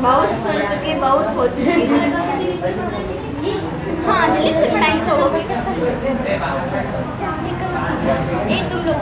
बहुत सुन चुके, बहुत हो चुके। हाँ, दिलीप से पढ़ाई तो होगी। एक तुम लोग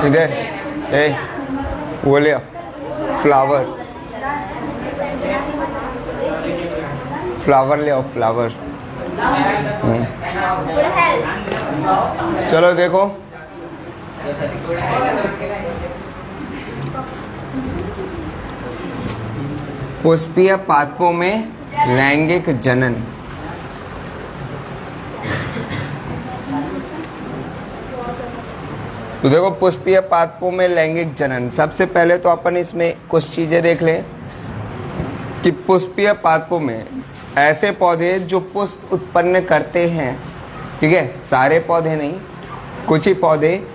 इधर वो ले फ्लावर ले आओ, फ्लावर। चलो देखो, पुष्पीय पादपों में लैंगिक जनन। तो देखो, पुष्पीय पादपों में लैंगिक जनन, सबसे पहले तो अपन इसमें कुछ चीजें देख लें कि पुष्पीय पादपों में ऐसे पौधे जो पुष्प उत्पन्न करते हैं, ठीक है, सारे पौधे नहीं, कुछ ही पौधे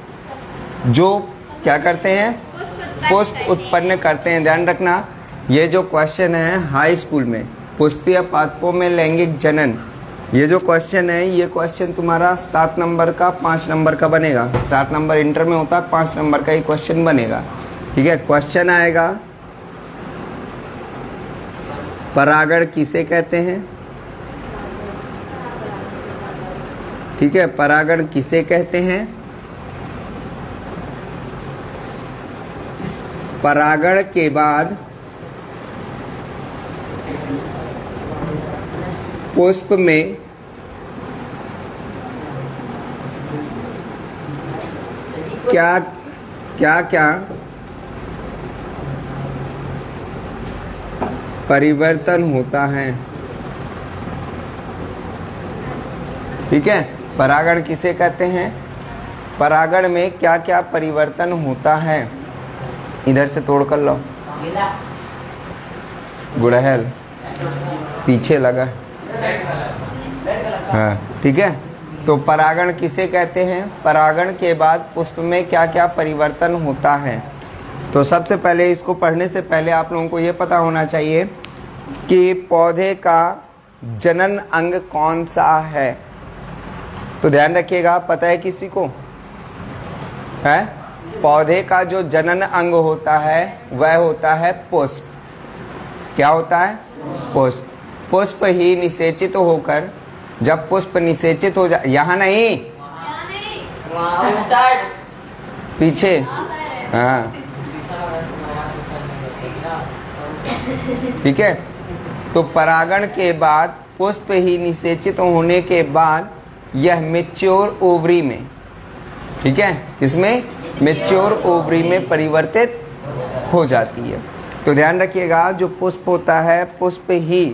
जो क्या करते हैं, पुष्प उत्पन्न करते हैं। ध्यान रखना, ये जो क्वेश्चन है हाई स्कूल में, पुष्पीय पादपों में लैंगिक जनन, ये जो क्वेश्चन है, ये क्वेश्चन तुम्हारा 7 नंबर का 5 नंबर का बनेगा। 7 नंबर इंटर में होता है, 5 नंबर का ही क्वेश्चन बनेगा। ठीक है, क्वेश्चन आएगा, परागण किसे कहते हैं? ठीक है, परागण किसे कहते हैं? परागण के बाद पुष्प में क्या क्या क्या परिवर्तन होता है? ठीक है, परागण किसे कहते हैं? परागण में क्या क्या परिवर्तन होता है? इधर से तोड़ कर लो, गुड़हल पीछे लगा। हाँ, ठीक है, तो परागण किसे कहते हैं? परागण के बाद पुष्प में क्या क्या परिवर्तन होता है? तो सबसे पहले इसको पढ़ने से पहले आप लोगों को ये पता होना चाहिए कि पौधे का जनन अंग कौन सा है। तो ध्यान रखिएगा, पता है किसी को? है, पौधे का जो जनन अंग होता है वह होता है पुष्प। क्या होता है? पुष्प। पुष्प ही निषेचित होकर, जब पुष्प निषेचित हो जाए, यहाँ नहीं, पीछे, हाँ, ठीक है, तो परागण के बाद पुष्प ही निषेचित होने के बाद यह मैच्योर ओवरी में, ठीक है, इसमें मैच्योर ओवरी में परिवर्तित हो जाती है। तो ध्यान रखिएगा, जो पुष्प होता है, पुष्प ही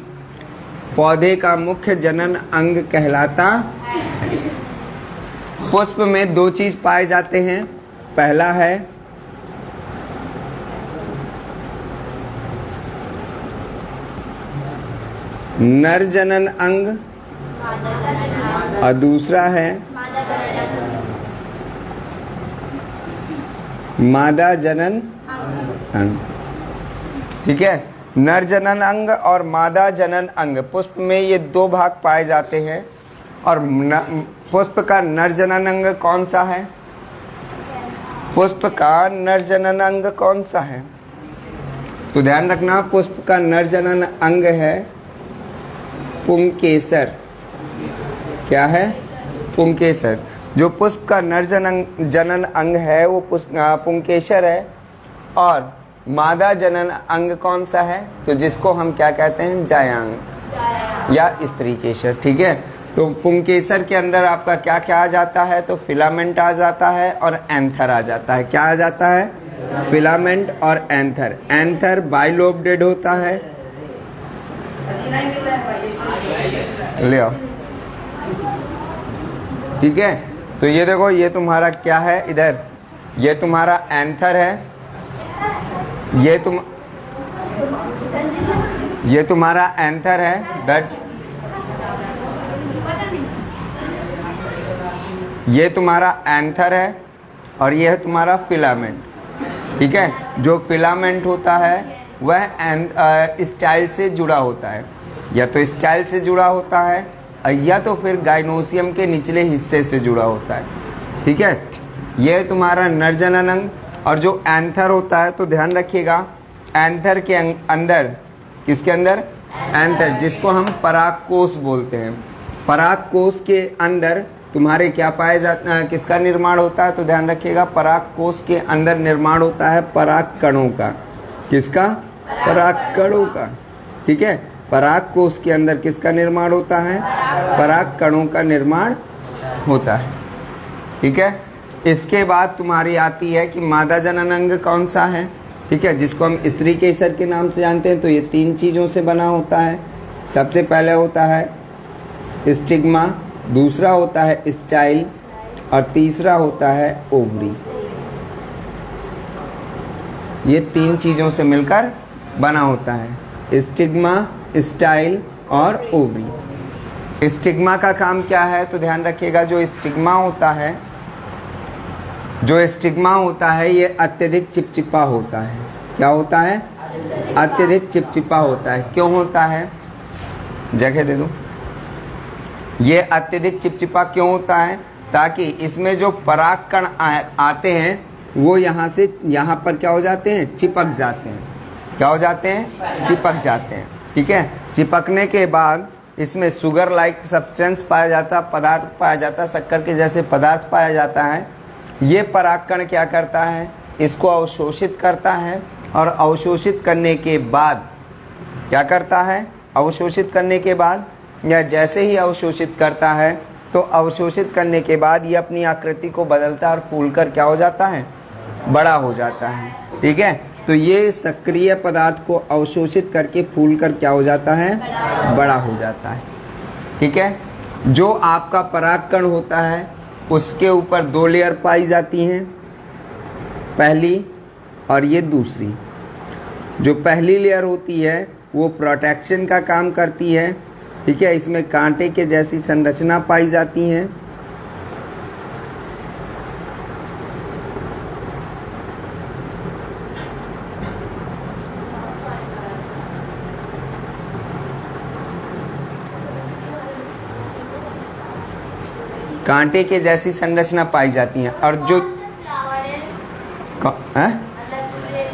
पौधे का मुख्य जनन अंग कहलाता। पुष्प में 2 चीज पाए जाते हैं। पहला है नर जनन अंग और दूसरा है मादा जनन अंग। ठीक है, नर जनन अंग और मादा जनन अंग, पुष्प में ये 2 भाग पाए जाते हैं। और पुष्प का नर जनन अंग कौन सा है? पुष्प का नर जनन अंग कौन सा है? तो ध्यान रखना, पुष्प का नर जनन अंग है पुंकेसर। क्या है? पुंकेसर। जो पुष्प का नर जनन अंग है वो पुंकेसर है। और मादा जनन अंग कौन सा है? तो जिसको हम क्या कहते हैं? जायांग या स्त्री केसर। ठीक है, तो पुंकेसर के अंदर आपका क्या क्या आ जाता है? तो फिलामेंट आ जाता है और एंथर आ जाता है। क्या आ जाता है? फिलामेंट और एंथर। एंथर बाइलोब्डेड होता है। ले आओ, ठीक है। तो ये देखो, ये तुम्हारा क्या है इधर, ये तुम्हारा एंथर है, ये तुम्हारा एंथर है दैट, ये तुम्हारा एंथर है और ये है तुम्हारा फिलामेंट, ठीक है। जो फिलामेंट होता है वह स्टाइल से जुड़ा होता है, या तो स्टाइल से जुड़ा होता है या तो फिर गाइनोसियम के निचले हिस्से से जुड़ा होता है, ठीक है। यह तुम्हारा नर जननांग। और जो एंथर होता है, तो ध्यान रखिएगा, एंथर के अंदर, किसके अंदर? एंथर, जिसको हम परागकोश बोलते हैं। परागकोश के अंदर तुम्हारे क्या पाए जाता है, किसका निर्माण होता है? तो ध्यान रखिएगा, परागकोश के अंदर निर्माण होता है पराग कणों का। किसका? पराग कणों का, ठीक है। परागकोश के अंदर किसका निर्माण होता है? पराग कणों का निर्माण होता है, ठीक है। इसके बाद तुम्हारी आती है कि मादा जननांग कौन सा है, ठीक है, जिसको हम स्त्री केसर के नाम से जानते हैं। तो ये 3 चीज़ों से बना होता है। सबसे पहले होता है स्टिग्मा, दूसरा होता है स्टाइल और तीसरा होता है ओवरी। ये 3 चीज़ों से मिलकर बना होता है, स्टिग्मा, स्टाइल और ओवरी। स्टिग्मा का काम क्या है? तो ध्यान रखिएगा, जो स्टिग्मा होता है, ये अत्यधिक चिपचिपा होता है। क्या होता है? अत्यधिक चिपचिपा होता है। क्यों होता है? जगह दे दो। ये अत्यधिक चिपचिपा क्यों होता है? ताकि इसमें जो परागकण आते हैं वो यहाँ से यहाँ पर क्या हो जाते हैं? चिपक जाते हैं। क्या हो जाते हैं? चिपक जाते हैं, ठीक है। चिपकने के बाद इसमें शुगर लाइक सब्सटेंस पाया जाता है, पदार्थ पाया जाता है, शक्कर के जैसे पदार्थ पाया जाता है। ये परागकण क्या करता है? इसको अवशोषित करता है और अवशोषित करने के बाद क्या करता है? अवशोषित करने के बाद, या जैसे ही अवशोषित करता है तो अवशोषित करने के बाद ये अपनी आकृति को बदलता है और फूलकर क्या हो जाता है? बड़ा हो जाता है, ठीक है। तो ये सक्रिय पदार्थ को अवशोषित करके फूलकर क्या हो जाता है? बड़ा हो जाता है, ठीक है। जो आपका परागकण होता है उसके ऊपर 2 लेयर पाई जाती हैं, पहली और ये दूसरी। जो पहली लेयर होती है वो प्रोटेक्शन का काम करती है, ठीक है। इसमें कांटे के जैसी संरचना पाई जाती है। कांटे के जैसी संरचना पाई जाती है। और जो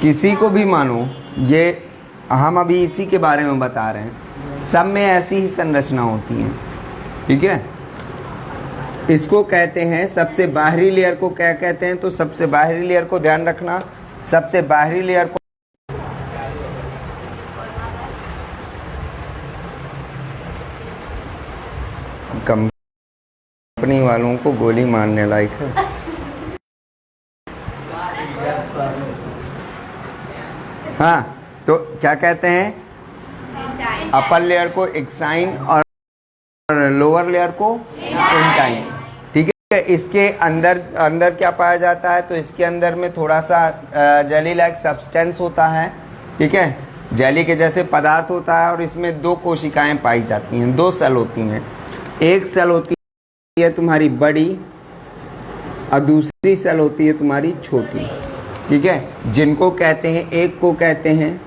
किसी को भी मानो, ये हम अभी इसी के बारे में बता रहे हैं, सब में ऐसी ही संरचना होती है, ठीक है। इसको कहते हैं, सबसे बाहरी लेयर को क्या कहते हैं? तो सबसे बाहरी लेयर को ध्यान रखना, सबसे बाहरी लेयर को कंपनी वालों को गोली मारने लायक है। हाँ, तो क्या कहते हैं? अपर लेयर को एक्साइन और लोअर लेयर को इंटाइन, ठीक है। इसके अंदर क्या पाया जाता है? तो इसके अंदर में थोड़ा सा जेली लाइक सब्सटेंस होता है, ठीक है, जेली के जैसे पदार्थ होता है। और इसमें 2 कोशिकाएं पाई जाती हैं, 2 सेल होती हैं। एक सेल होती है तुम्हारी बड़ी और दूसरी सेल होती है तुम्हारी छोटी, ठीक है। जिनको कहते हैं, एक को कहते हैं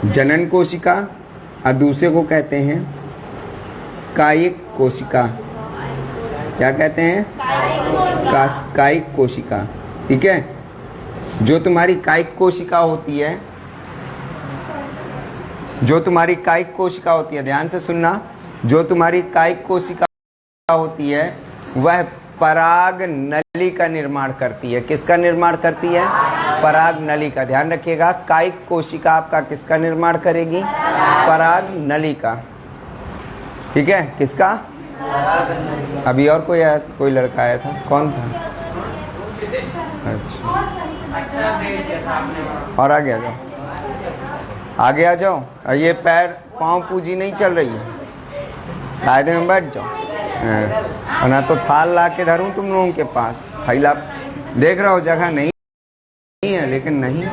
जनन कोशिका और दूसरे को कहते हैं कायिक कोशिका। क्या कहते हैं? कायिक कोशिका, ठीक है। जो तुम्हारी कायिक कोशिका होती है, ध्यान से सुनना, जो तुम्हारी कायिक कोशिका होती है वह पराग नली का निर्माण करती है। किसका निर्माण करती है? पराग नली का। ध्यान रखिएगा, कायिक कोशिका आपका किसका निर्माण करेगी? पराग नली का। ठीक है, किसका? अभी और कोई लड़का आया था, कौन था? अच्छा, और आगे आ जाओ, आगे आ जाओ। और ये पैर पाँव पूजी नहीं चल रही है, कायदे में बैठ जाओ। और ना तो थाल ला के धरूं तुम लोगों के पास, फैला देख रहा हो जगह नहीं है, लेकिन नहीं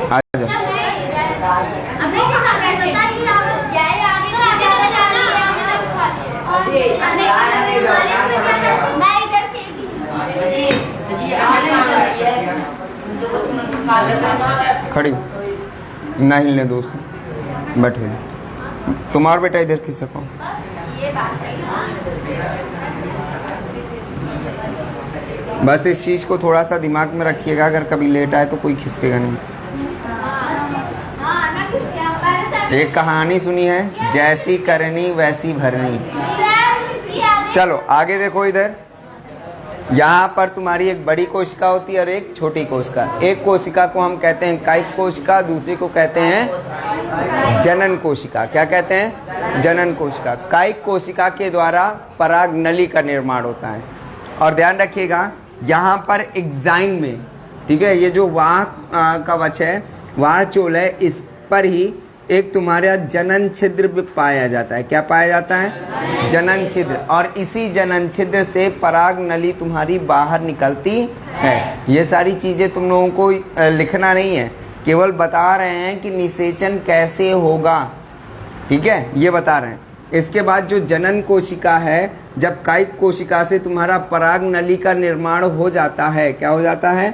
आ जाओ। खड़ी ना हिलने दो उसे, बैठे। तुम्हारा बेटा इधर खिस सको। बस इस चीज को थोड़ा सा दिमाग में रखिएगा, अगर कभी लेट आए तो कोई खिसकेगा नहीं। एक कहानी सुनी है, जैसी करनी वैसी भरनी। चलो आगे देखो, इधर यहाँ पर तुम्हारी एक बड़ी कोशिका होती है और एक छोटी कोशिका। एक कोशिका को हम कहते हैं कायिक कोशिका, दूसरी को कहते हैं जनन कोशिका। क्या कहते हैं? जनन कोशिका। कायिक कोशिका के द्वारा पराग नली का निर्माण होता है। और ध्यान रखिएगा, यहाँ पर एग्जाइन में, ठीक है, ये जो वाह कवच है, वाह चोल है, इस पर ही एक तुम्हारा जनन छिद्र भी पाया जाता है। क्या पाया जाता है? जनन छिद्र। और इसी जनन छिद्र से पराग नली तुम्हारी बाहर निकलती है। ये सारी चीजें तुम लोगों को लिखना नहीं है, केवल बता रहे हैं कि निषेचन कैसे होगा। ठीक है, ये बता रहे हैं। इसके बाद जो जनन कोशिका है, जब कायिक कोशिका से तुम्हारा पराग नली का निर्माण हो जाता है, क्या हो जाता है?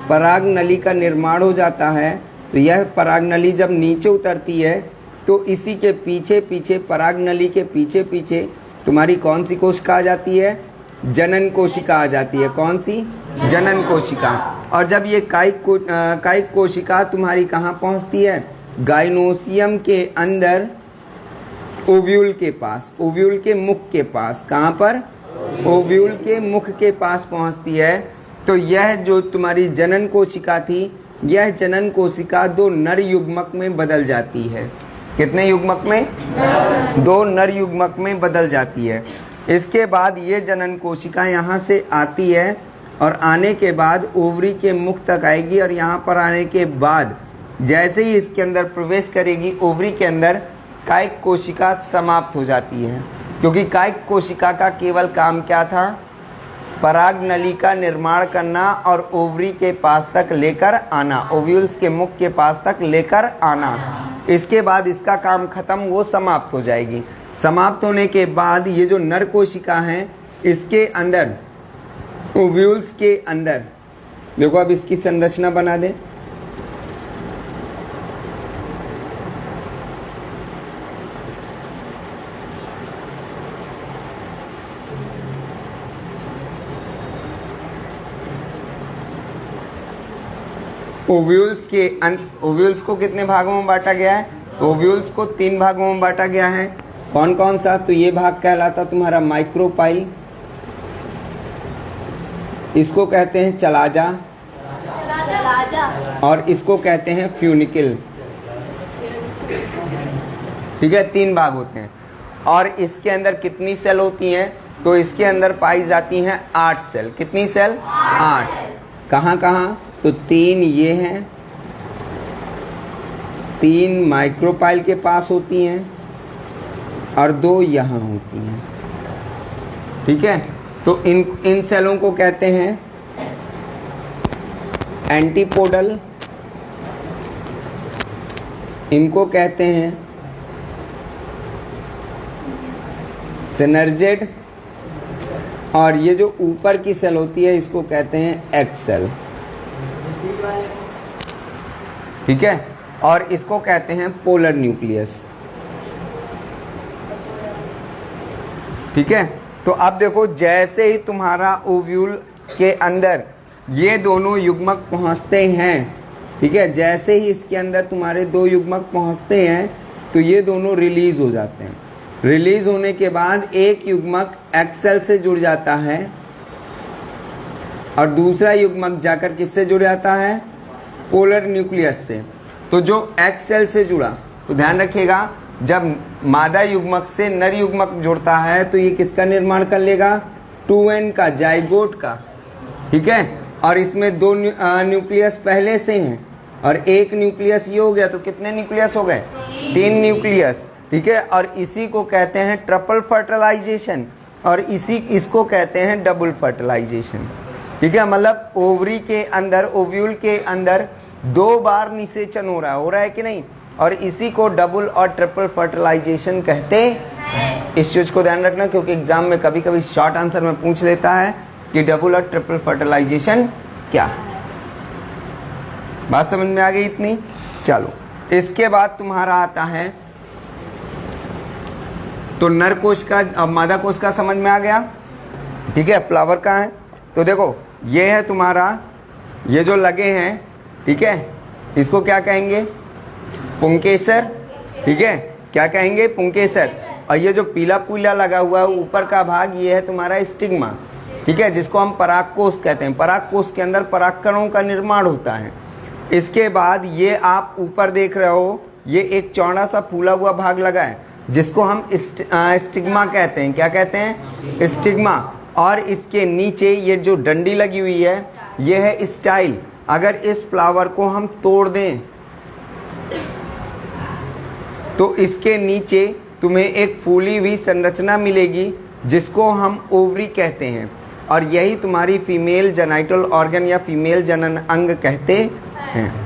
पराग नली का निर्माण हो जाता है। तो यह पराग नली जब नीचे उतरती है तो इसी के पीछे पीछे, पराग नली के पीछे पीछे तुम्हारी कौन सी कोशिका आ जाती है? जनन कोशिका आ जाती है। कौन सी? जनन कोशिका। और जब ये कायिक कोशिका तुम्हारी कहाँ पहुँचती है? गाइनोसियम के अंदर ओव्यूल के पास, ओव्यूल के मुख के पास। कहाँ पर? ओव्यूल के मुख के पास पहुँचती है। तो यह जो तुम्हारी जनन कोशिका थी, यह जनन कोशिका दो नर युग्मक में बदल जाती है। कितने युग्मक में? दो नर युग्मक में बदल जाती है। इसके बाद ये जनन कोशिका यहाँ से आती है और आने के बाद ओवरी के मुख तक आएगी। और यहाँ पर आने के बाद जैसे ही इसके अंदर प्रवेश करेगी, ओवरी के अंदर, कायिक कोशिका समाप्त हो जाती है। क्योंकि कायिक कोशिका का केवल काम क्या था? पराग नली का निर्माण करना और ओवरी के पास तक लेकर आना, ओव्यूल्स के मुख के पास तक लेकर आना। इसके बाद इसका काम खत्म, वो समाप्त हो जाएगी। समाप्त होने के बाद ये जो नर कोशिका है, इसके अंदर, ओव्यूल्स के अंदर देखो, अब इसकी संरचना बना दे। ओव्यूल्स को कितने भागों में बांटा गया है? ओव्यूल्स को 3 भागों में बांटा गया है। कौन कौन सा? तो ये भाग कहलाता तुम्हारा माइक्रोपाइल, इसको कहते हैं चलाजा, और इसको कहते हैं फ्यूनिकल। ठीक है, 3 भाग होते हैं। और इसके अंदर कितनी सेल होती हैं? तो इसके अंदर पाई जाती हैं 8 सेल। कितनी सेल? 8। कहाँ कहाँ? तो 3 ये हैं, 3 माइक्रोपाइल के पास होती हैं और 2 यहाँ होती हैं। ठीक है, तो इन सेलों को कहते हैं एंटीपोडल, इनको कहते हैं सिनर्जेड, और ये जो ऊपर की सेल होती है इसको कहते हैं एक्सेल। ठीक है, और इसको कहते हैं पोलर न्यूक्लियस। ठीक है, तो अब देखो, जैसे ही तुम्हारा ओव्यूल के अंदर ये दोनों युग्मक पहुंचते हैं, ठीक है, जैसे ही इसके अंदर तुम्हारे 2 युग्मक पहुंचते हैं तो ये दोनों रिलीज हो जाते हैं। रिलीज होने के बाद एक युग्मक एक्सेल से जुड़ जाता है और दूसरा युग्मक जाकर किससे जुड़ जाता है? पोलर न्यूक्लियस से। तो जो एक्स सेल से जुड़ा, तो ध्यान रखिएगा जब मादा युग्मक से नर युग्मक जुड़ता है तो ये किसका निर्माण कर लेगा? 2n का, जाइगोट का, ठीक है। और इसमें 2 न्यूक्लियस पहले से हैं और 1 न्यूक्लियस ये हो गया, तो कितने न्यूक्लियस हो गए? 3 न्यूक्लियस, ठीक है। और इसी को कहते हैं ट्रिपल फर्टिलाइजेशन और इसको कहते हैं डबल फर्टिलाइजेशन, ठीक है। मतलब ओवरी के अंदर, ओव्यूल के अंदर 2 बार निषेचन हो रहा है कि नहीं? और इसी को डबल और ट्रिपल फर्टिलाइजेशन कहते हैं। इस चीज को ध्यान रखना क्योंकि एग्जाम में कभी कभी शॉर्ट आंसर में पूछ लेता है कि डबल और ट्रिपल फर्टिलाइजेशन क्या है। बात समझ में आ गई इतनी? चलो, इसके बाद तुम्हारा आता है, तो नर कोश का, अब मादा कोश का समझ में आ गया, ठीक है। फ्लावर का है, तो देखो ये है तुम्हारा, ये जो लगे हैं, ठीक है, इसको क्या कहेंगे? पुंकेसर, ठीक है। क्या कहेंगे? पुंकेसर। और ये जो पीला पीला लगा हुआ है ऊपर का भाग, ये है तुम्हारा स्टिग्मा, ठीक है, जिसको हम परागकोश कहते हैं। परागकोश के अंदर परागकणों का निर्माण होता है। इसके बाद ये आप ऊपर देख रहे हो, ये एक चौड़ा सा फूला हुआ भाग लगा है जिसको हम स्टिग्मा कहते हैं। क्या कहते हैं? स्टिग्मा। और इसके नीचे ये जो डंडी लगी हुई है, ये है स्टाइल। अगर इस फ्लावर को हम तोड़ दें तो इसके नीचे तुम्हें एक फूली हुई संरचना मिलेगी जिसको हम ओवरी कहते हैं। और यही तुम्हारी फीमेल जेनाइटल ऑर्गन या फीमेल जनन अंग कहते हैं।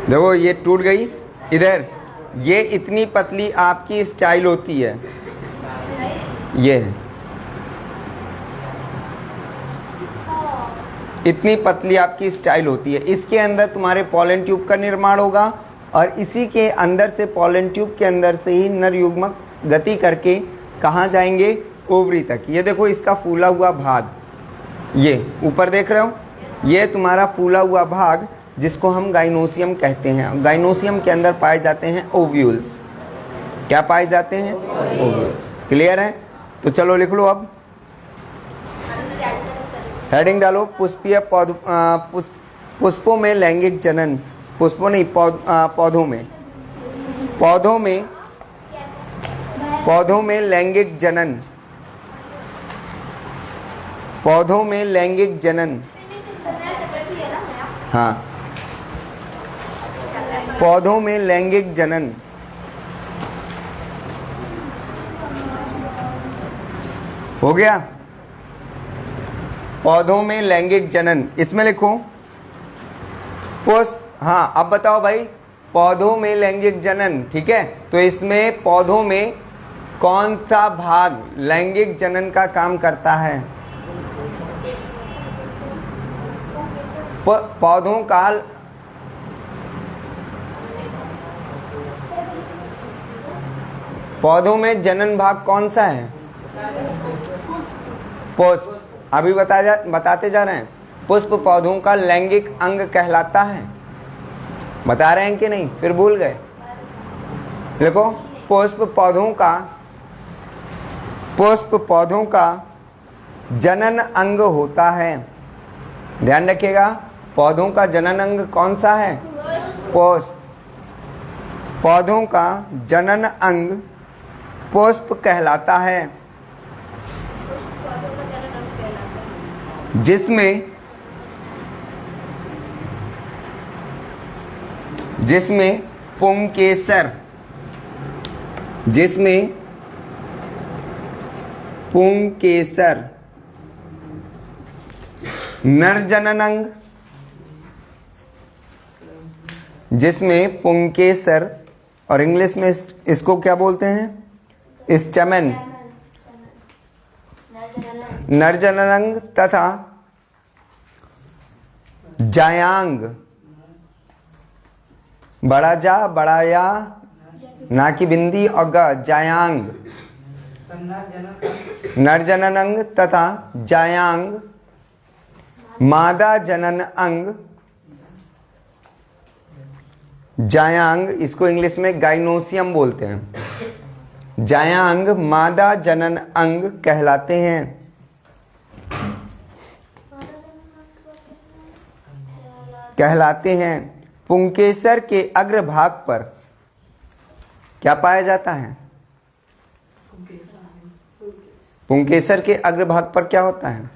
देखो ये टूट गई इधर, ये इतनी पतली आपकी स्टाइल होती है, ये इतनी पतली आपकी स्टाइल होती है। इसके अंदर तुम्हारे पॉलन ट्यूब का निर्माण होगा और इसी के अंदर से, पॉलन ट्यूब के अंदर से ही नर युग्मक गति करके कहाँ जाएंगे? ओवरी तक। ये देखो इसका फूला हुआ भाग, ये ऊपर देख रहे हो, ये तुम्हारा फूला हुआ भाग जिसको हम गाइनोसियम कहते हैं। गाइनोसियम के अंदर पाए जाते हैं ओव्यूल्स। क्या पाए जाते हैं? ओव्यूल्स। क्लियर है? तो चलो लिख लो अब, हेडिंग डालो, पुष्पीय पुष्पों में लैंगिक जनन। पुष्पों नहीं, पौधों में, पौधों में लैंगिक जनन, पौधों में लैंगिक जनन। हाँ, पौधों में लैंगिक जनन। हो गया? पौधों में लैंगिक जनन, इसमें लिखो पुष्प। हाँ, अब बताओ भाई, पौधों में लैंगिक जनन, ठीक है। तो इसमें पौधों में कौन सा भाग लैंगिक जनन का काम करता है? पौधों का पौधों में जनन भाग कौन सा है? पुष्प। अभी बताते जा रहे हैं, पुष्प पौधों का लैंगिक अंग कहलाता है। बता रहे हैं कि नहीं? फिर भूल गए? देखो, पुष्प पौधों का जनन अंग होता है। ध्यान रखिएगा, पौधों का जनन अंग कौन सा है? पुष्प। पौधों का जनन अंग पुष्प कहलाता है, जिसमें पुंकेसर, नर जनन अंग, जिसमें पुंकेसर, और इंग्लिश में इसको क्या बोलते हैं? स्टेमन, नर जनन अंग तथा जायांग, बड़ा जा बड़ा या ना की बिंदी और ग, जायांग, नर जनन अंग तथा जायांग मादा जनन अंग जायांग, इसको इंग्लिश में गाइनोसियम बोलते हैं। जायांग मादा जनन अंग कहलाते हैं। पुंकेसर के अग्रभाग पर क्या पाया जाता है? पुंकेसर के अग्रभाग पर क्या होता है?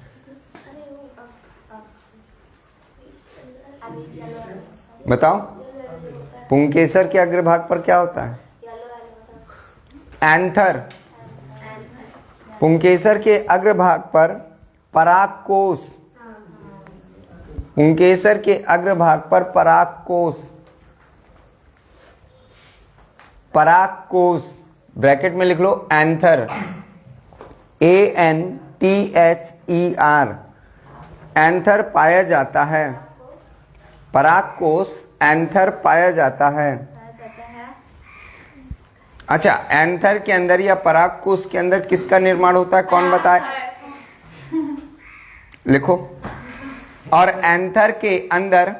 बताओ, पुंकेसर के अग्रभाग पर क्या होता है? एंथर। पुंकेसर के अग्रभाग पर परागकोश, पुंकेसर के अग्रभाग पर परागकोश ब्रैकेट में लिख लो एंथर, ANTHER, एंथर पाया जाता है। परागकोश एंथर पाया जाता है। अच्छा, एंथर के अंदर या परागकोश के अंदर किसका निर्माण होता है, कौन बताए? लिखो। और एंथर के अंदर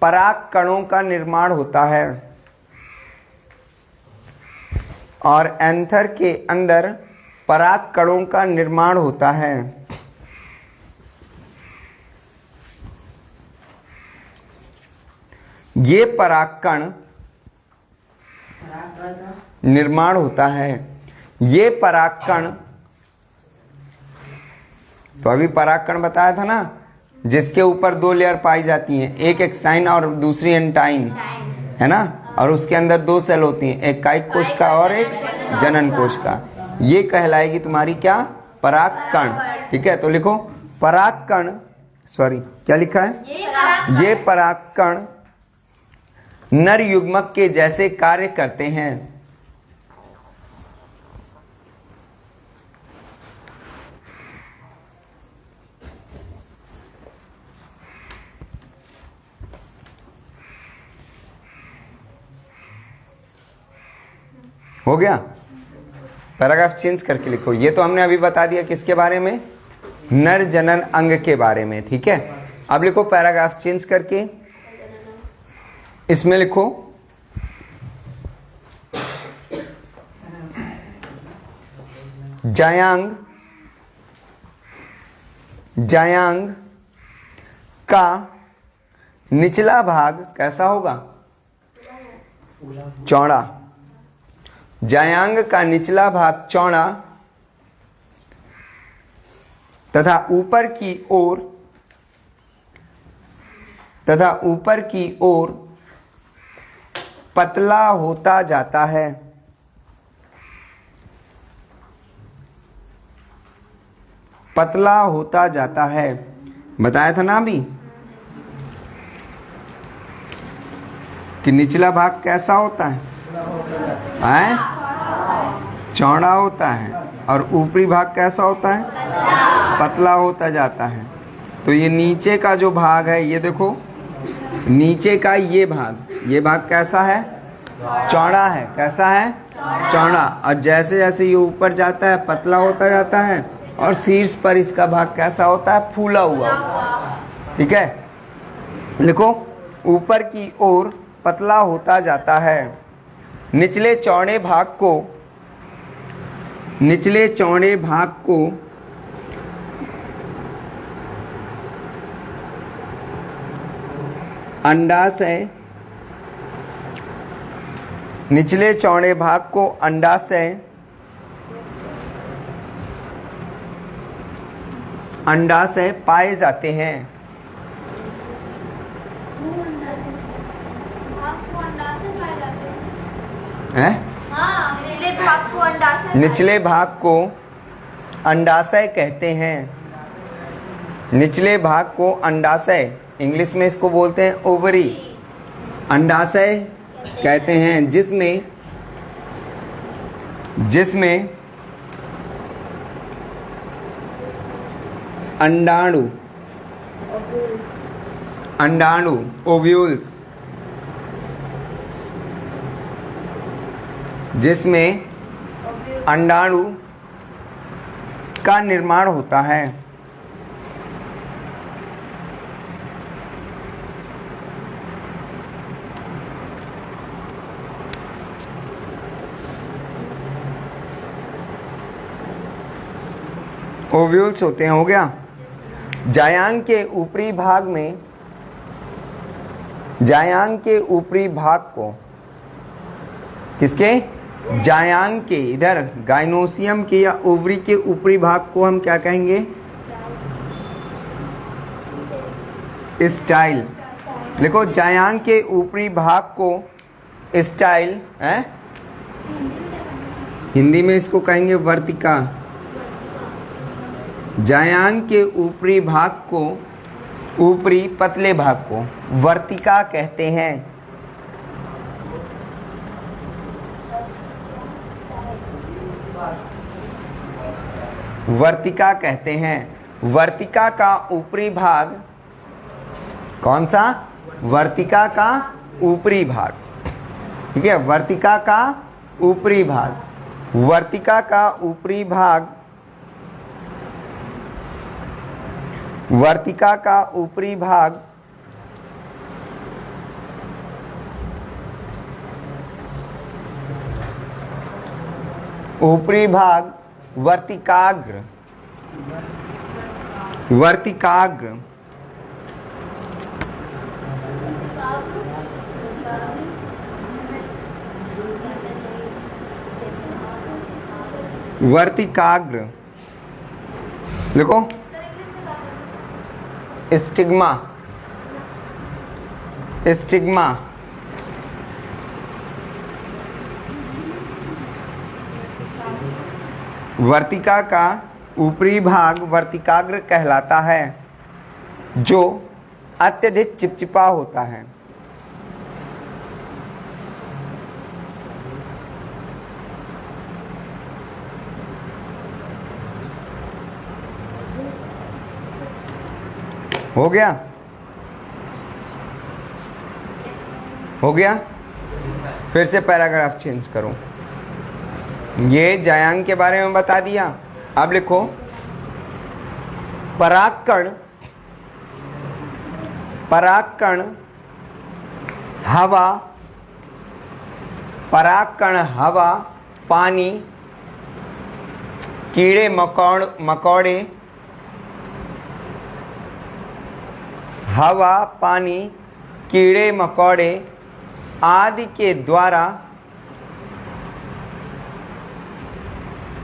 पराग कणों का निर्माण होता है। और एंथर के अंदर पराग कणों का निर्माण होता है। ये परागकण निर्माण होता है। ये परागकण, तो अभी परागकण बताया था ना, जिसके ऊपर दो लेयर पाई जाती हैं, एक एक्साइन और दूसरी एंटाइन, है ना, और उसके अंदर दो सेल होती हैं, एक कायिक कोश का और एक जनन कोश का। ये कहलाएगी तुम्हारी क्या? परागकण। ठीक है, तो लिखो परागकण, सॉरी क्या लिखा है? ये परागकण नर युग्मक के जैसे कार्य करते हैं। हो गया? पैराग्राफ चेंज करके लिखो। ये तो हमने अभी बता दिया किसके बारे में? नर जनन अंग के बारे में। ठीक है, अब लिखो पैराग्राफ चेंज करके, इसमें लिखो जायांग का निचला भाग कैसा होगा? चौड़ा। जायांग का निचला भाग चौड़ा तथा ऊपर की ओर पतला होता जाता है। पतला होता जाता है, बताया था ना अभी कि निचला भाग कैसा होता है? चौड़ा होता है। और ऊपरी भाग कैसा होता है? पतला होता जाता है। तो ये नीचे का जो भाग है, ये देखो नीचे का ये भाग कैसा है? चौड़ा है। कैसा है? चौड़ा। और जैसे जैसे ये ऊपर जाता है पतला होता जाता है, और शीर्ष पर इसका भाग कैसा होता है? फूला हुआ। ठीक है, लिखो ऊपर की ओर पतला होता जाता है। निचले चौड़े भाग को अंडाशय, निचले चौड़े भाग को अंडाशय पाए जाते हैं। निचले भाग को अंडाशय कहते हैं। निचले भाग को अंडाशय, इंग्लिश में इसको बोलते हैं ओवरी, अंडाशय कहते हैं, जिसमें अंडाणु ओव्यूल्स, जिसमें अंडाणु का निर्माण होता है। ओव्यूल्स होते हैं। हो गया। जायांग के ऊपरी भाग में, जायांग के ऊपरी भाग को, किसके? जायांग के, इधर गाइनोसियम के या ओवरी के ऊपरी भाग को हम क्या कहेंगे? स्टाइल। देखो, जायांग के ऊपरी भाग को स्टाइल है, हिंदी में इसको कहेंगे वर्तिका। जायांग के ऊपरी भाग को, ऊपरी पतले भाग को वर्तिका कहते हैं। वर्तिका कहते हैं। वर्तिका का ऊपरी भाग कौन सा? वर्तिका का ऊपरी भाग। ठीक है, वर्तिका का ऊपरी भाग। वर्तिका का ऊपरी भाग, वर्तिका का ऊपरी भाग ऊपरी भाग वर्तिकाग्र, वर्तिकाग्र, वर्तिकाग्र। देखो, स्टिग्मा, स्टिग्मा, वर्तिका का ऊपरी भाग वर्तिकाग्र कहलाता है, जो अत्यधिक चिपचिपा होता है। हो गया? हो गया? फिर से पैराग्राफ चेंज करो। ये जायांग के बारे में बता दिया। अब लिखो, परागकण, परागकण हवा, परागकण हवा, पानी, कीड़े मकोड़े, हवा, पानी, कीड़े मकोड़े आदि के द्वारा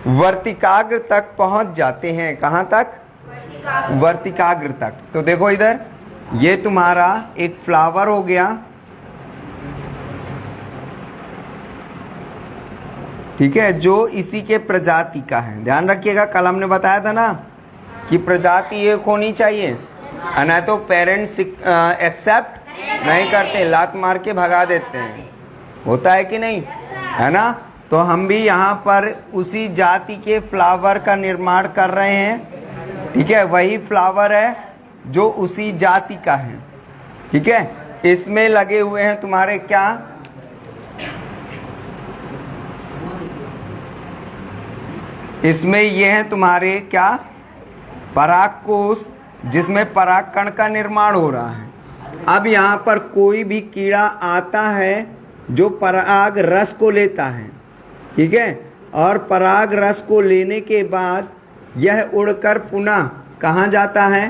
वर्तिकाग्र तक पहुंच जाते हैं। कहां तक? वर्तिकाग्र तक। तो देखो इधर, ये तुम्हारा एक फ्लावर हो गया, ठीक है, जो इसी के प्रजाति का है। ध्यान रखिएगा, कल हमने बताया था ना कि प्रजाति एक होनी चाहिए, ना तो पेरेंट्स एक्सेप्ट नहीं करते, लात मार के भगा देते हैं। होता है कि नहीं? है ना? तो हम भी यहाँ पर उसी जाति के फ्लावर का निर्माण कर रहे हैं। ठीक है, वही फ्लावर है जो उसी जाति का है। ठीक है, इसमें लगे हुए हैं तुम्हारे क्या? इसमें ये हैं तुम्हारे क्या? परागकोश, जिसमें परागकण का निर्माण हो रहा है। अब यहाँ पर कोई भी कीड़ा आता है जो पराग रस को लेता है, ठीक है, और पराग रस को लेने के बाद यह उड़कर पुनः कहाँ जाता है?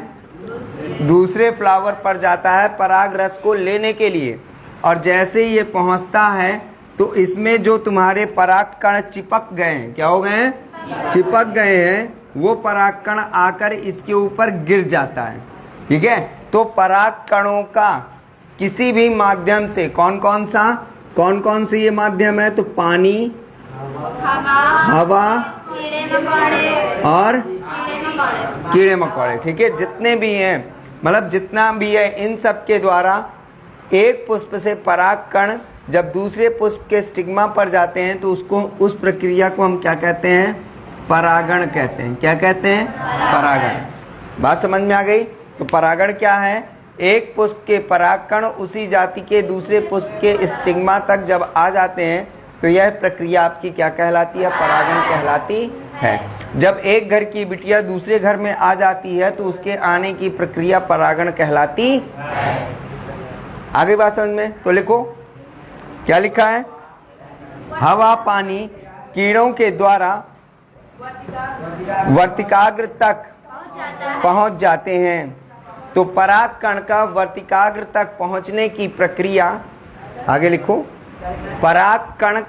दूसरे फ्लावर पर जाता है पराग रस को लेने के लिए। और जैसे ही ये पहुँचता है तो इसमें जो तुम्हारे परागकण चिपक गए हैं, क्या हो गए हैं? चिपक गए हैं, वो परागकण आकर इसके ऊपर गिर जाता है। ठीक है, तो परागकणों का किसी भी माध्यम से कौन कौन से ये माध्यम है? तो पानी, हवा और कीड़े मकोड़े। ठीक है, जितने भी हैं, मतलब जितना भी है, इन सब के द्वारा एक पुष्प से परागकण जब दूसरे पुष्प के स्टिग्मा पर जाते हैं तो उसको, उस प्रक्रिया को हम क्या कहते हैं? परागण कहते हैं। क्या कहते हैं? परागण। बात समझ में आ गई? तो परागण क्या है? एक पुष्प के परागकण उसी जाति के दूसरे पुष्प के स्टिग्मा तक जब आ जाते हैं तो यह प्रक्रिया आपकी क्या कहलाती है? परागण कहलाती है। जब एक घर की बिटिया दूसरे घर में आ जाती है तो उसके आने की प्रक्रिया परागण कहलाती है। आगे बात समझ में? तो लिखो क्या लिखा है। हवा पानी कीड़ों के द्वारा वर्तिकाग्र तक पहुंच जाते हैं। तो पराग कण का वर्तिकाग्र तक पहुंचने की प्रक्रिया, आगे लिखो, पराग कण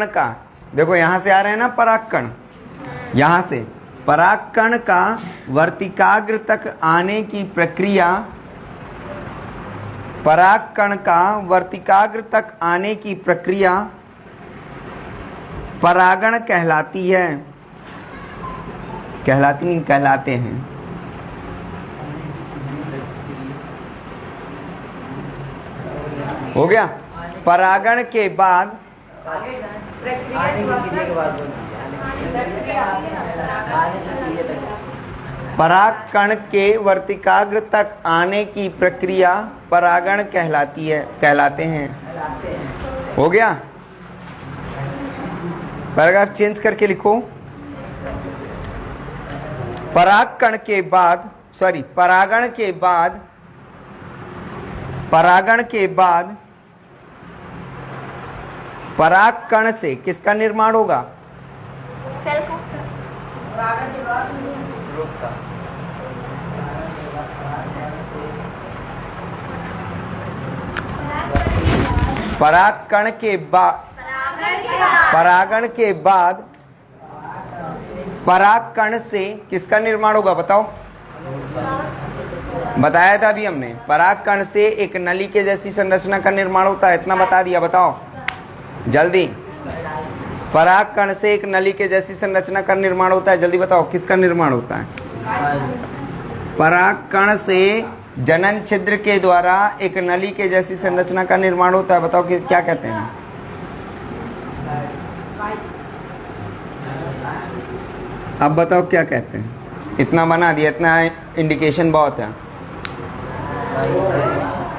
का देखो यहां से आ रहे हैं ना पराग कण, यहां से पराग कण का वर्तिकाग्र तक आने की प्रक्रिया, पराग कण का वर्तिकाग्र तक आने की प्रक्रिया परागण कहलाती है। कहलाते हैं। हो गया। परागण के बाद पराग कण के वर्तिकाग्र तक आने की प्रक्रिया परागण कहलाते हैं। हो गया। पैराग्राफ चेंज करके लिखो। परागण के बाद पराग कण से किसका निर्माण होगा? सेल का। परागण के बाद पराग कण से किसका निर्माण होगा? बताओ। बताया था अभी हमने, पराग कण से एक नली के जैसी संरचना का निर्माण होता है, इतना बता दिया। बताओ जल्दी। पराग कण से एक नली के जैसी संरचना का निर्माण होता है, जल्दी बताओ किसका निर्माण होता है? पराग कण से जनन छिद्र के द्वारा एक नली के जैसी संरचना का निर्माण होता है। बताओ कि क्या कहते हैं? अब बताओ क्या कहते हैं? इतना बना दिया, इतना इंडिकेशन बहुत है।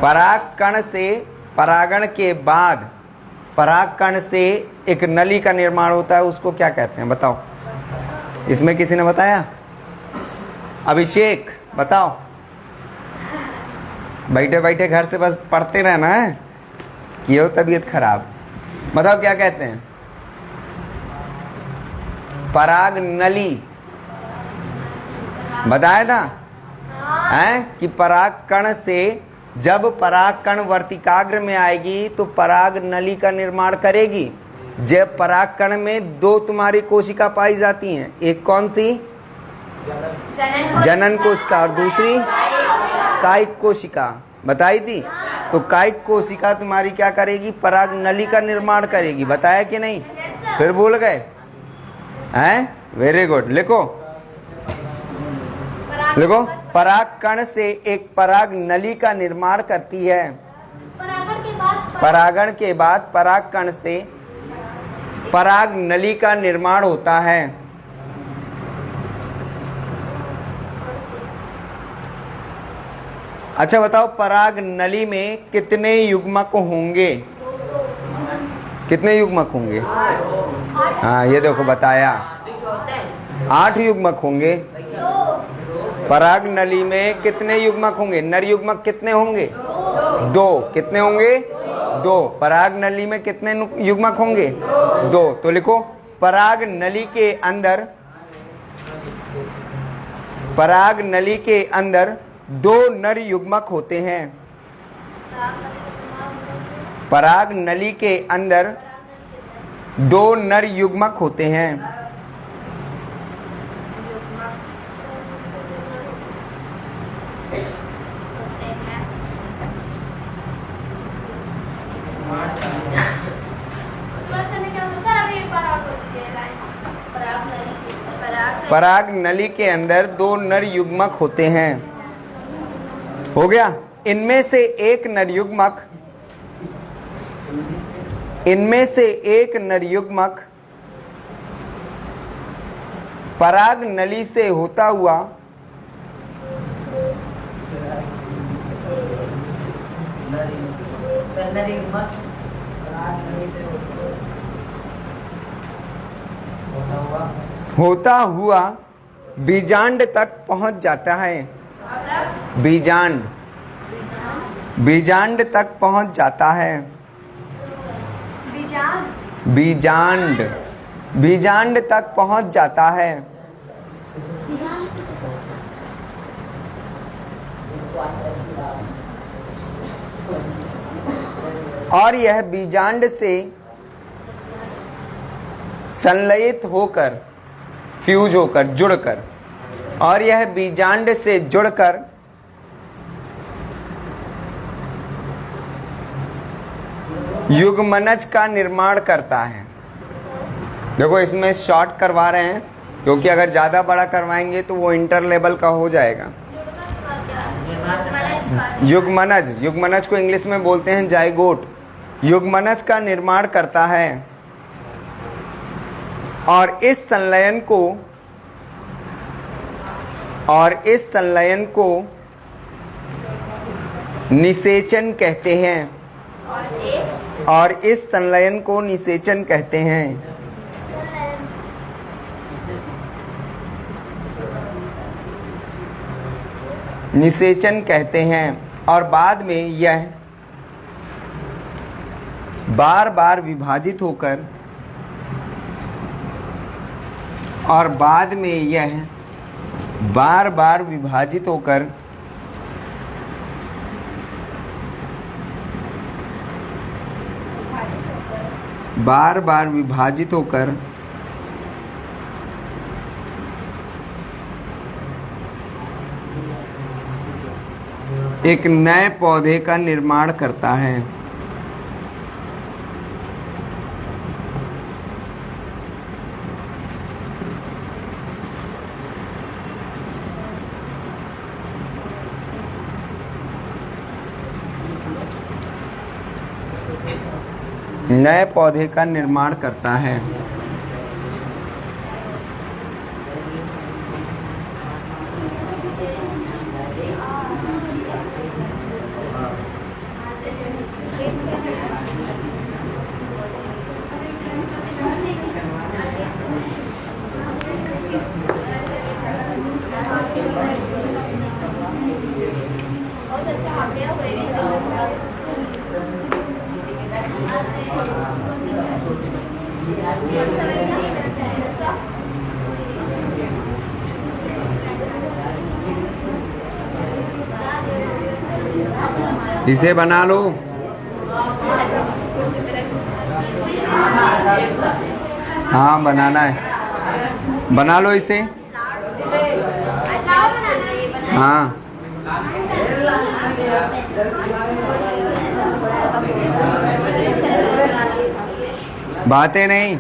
पराग कण से परागण के बाद पराग कण से एक नली का निर्माण होता है, उसको क्या कहते हैं? बताओ। इसमें किसी ने बताया? अभिषेक बताओ। बैठे बैठे घर से बस पढ़ते रहना है, ये हो तबीयत खराब। बताओ क्या कहते हैं? पराग नली बताया था हैं कि पराग कण से जब पराग कण वर्तिकाग्र में आएगी तो पराग नली का निर्माण करेगी। जब पराग कण में दो तुम्हारी कोशिका पाई जाती हैं, एक कौन सी? जनन कोशिका, और दूसरी कायिक कोशिका बताई थी। तो कायिक कोशिका तुम्हारी क्या करेगी? पराग नली का निर्माण करेगी। बताया कि नहीं? फिर भूल गए हैं? Very good. लिखो पराग कण से एक पराग नली का निर्माण करती है। परागण के बाद पराग कण से पराग नली का निर्माण होता है। अच्छा बताओ, पराग नली में कितने युग्मक होंगे? कितने युग्मक होंगे? हाँ ये देखो बताया, 8 युग्मक होंगे। पराग नली में कितने युग्मक होंगे? नर युग्मक कितने होंगे? 2। कितने होंगे? 2। पराग नली में कितने युग्मक होंगे? 2। तो लिखो पराग नली के अंदर 2 नर युग्मक होते हैं। पराग नली के अंदर 2 नर युग्मक होते हैं। पराग नली के अंदर 2 नर युग्मक होते हैं। हो गया। इनमें से एक नर युग्मक पराग नली से होता हुआ होता हुआ बीजांड तक पहुंच जाता है। बीजांड, बीजांड तक पहुंच जाता है। बीजांड, बीजांड तक पहुंच जाता है। और यह बीजांड से संलयित होकर, फ्यूज होकर, जुड़कर, और यह बीजांड से जुड़कर युग्मनज का निर्माण करता है। देखो इसमें शॉर्ट करवा रहे हैं क्योंकि अगर ज़्यादा बड़ा करवाएंगे तो वो इंटर लेवल का हो जाएगा। युग्मनज, युग्मनज को इंग्लिश में बोलते हैं जाइगोट। युग्मनज का निर्माण करता है और इस संलयन को निषेचन कहते हैं। और इस संलयन को निषेचन कहते हैं। निषेचन कहते हैं। और बाद में यह बार बार विभाजित होकर, और बाद में यह बार बार विभाजित होकर बार बार विभाजित होकर एक नए पौधे का निर्माण करता है। नए पौधे का निर्माण करता है। इसे बना लो। हाँ बनाना है, बना लो इसे। हाँ बातें नहीं।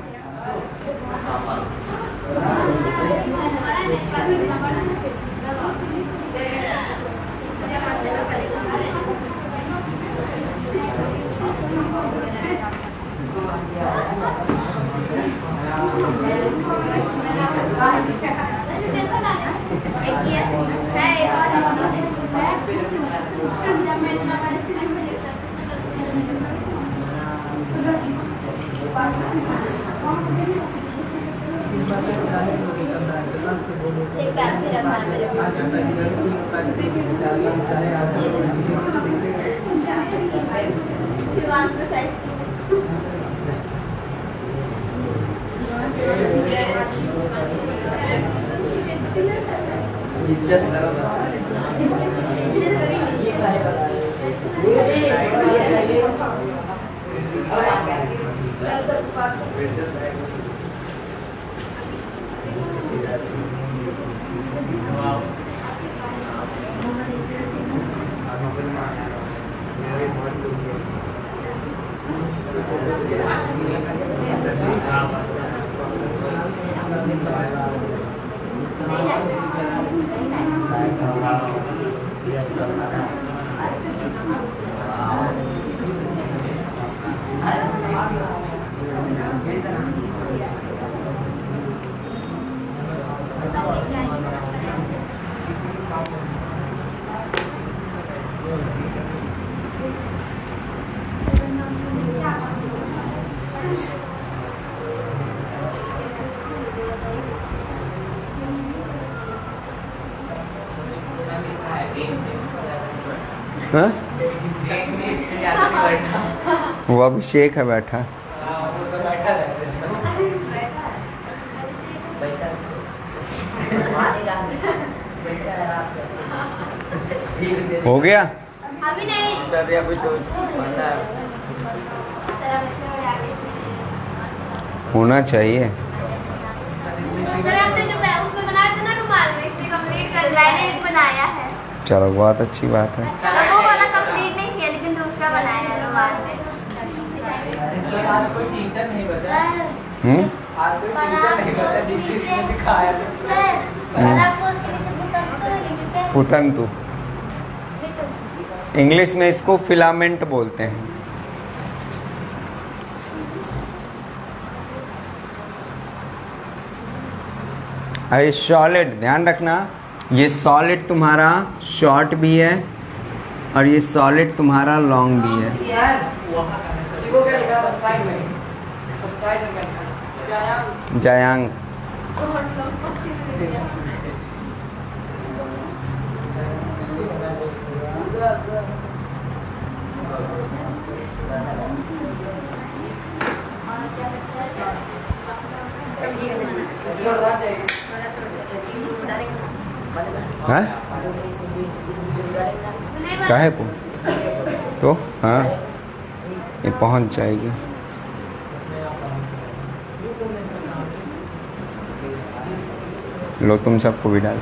वो अभिषेक है बैठा। हो गया? अभी नहीं। होना चाहिए। सर आपने जो उसमें बनाया था ना रुमाल में, इसने कंप्लीट कर लिया। मैंने एक बनाया है। चलो बहुत अच्छी बात है। अच्छा, वो वाला कंप्लीट नहीं किया लेकिन दूसरा बनाया है रुमाल में। आज कोई टीचर नहीं बचा। हम्म आज कोई टीचर नहीं बचा जिस चीज में दिखाया। सर आपको उसके नीचे बुतंतु पुतंतु, इंग्लिश में इसको फिलामेंट बोलते हैं। ये सॉलिड, ध्यान रखना, ये सॉलिड तुम्हारा शॉर्ट भी है और ये सॉलिड तुम्हारा लॉन्ग भी है। यार वो क्या लिखा है साइड में? सब साइड में क्या लिखा है? जयांग। हाँ काहे को? तो हाँ ये पहुंच जाएगी। लो तुम सबको भी डाल।